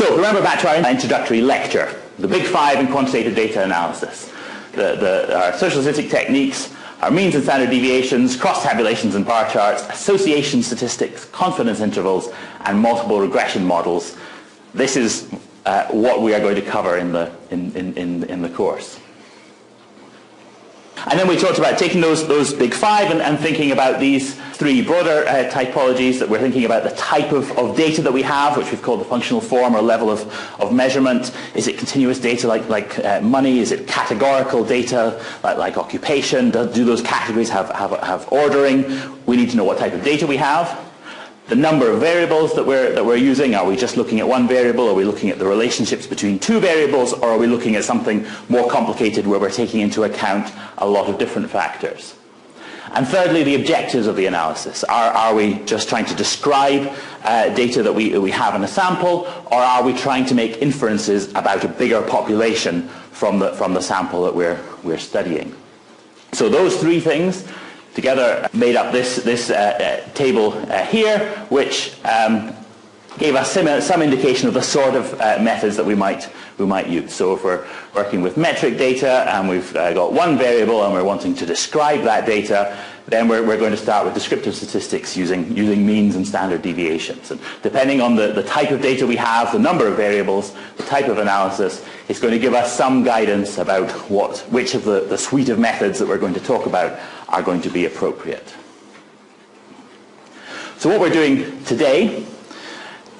So remember back to our introductory lecture, the big five in quantitative data analysis. Our social statistic techniques, our means and standard deviations, cross-tabulations and bar charts, association statistics, confidence intervals, and multiple regression models. This is what we are going to cover in the course. And then we talked about taking those big five and thinking about these three broader typologies, that we're thinking about the type of data that we have, which we've called the functional form or level of measurement. Is it continuous data like money? Is it categorical data like occupation? Do those categories have ordering? We need to know what type of data we have. The number of variables that we're using. Are we just looking at one variable? Are we looking at the relationships between two variables? Or are we looking at something more complicated where we're taking into account a lot of different factors? And thirdly, the objectives of the analysis. Are we just trying to describe data that we have in a sample, or are we trying to make inferences about a bigger population from the sample that we're studying? So those three things together made up this table here, which gave us some indication of the sort of methods that we might use. So if we're working with metric data and we've got one variable and we're wanting to describe that data, then we're going to start with descriptive statistics using means and standard deviations. And depending on the type of data we have, the number of variables, the type of analysis, it's going to give us some guidance about which of the suite of methods that we're going to talk about are going to be appropriate. So what we're doing today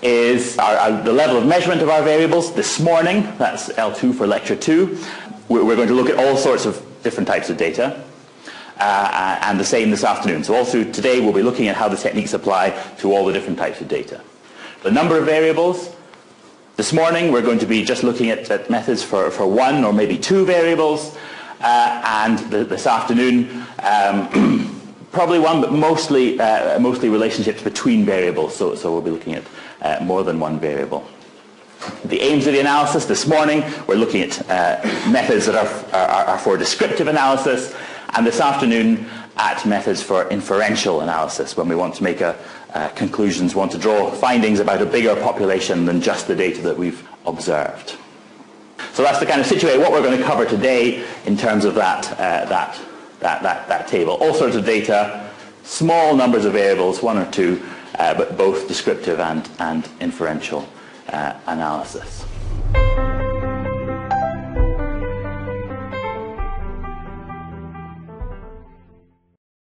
is the level of measurement of our variables this morning. That's L2 for lecture 2. We're going to look at all sorts of different types of data, and the same this afternoon. So all through today we'll be looking at how the techniques apply to all the different types of data. The number of variables. This morning we're going to be just looking at methods for one or maybe two variables, and this afternoon probably one, but mostly relationships between variables. So we'll be looking at more than one variable. The aims of the analysis this morning, we're looking at methods that are for descriptive analysis, and this afternoon at methods for inferential analysis, when we want to make conclusions, want to draw findings about a bigger population than just the data that we've observed. So that's the kind of what we're going to cover today in terms of that table. All sorts of data, small numbers of variables, one or two, but both descriptive and inferential analysis.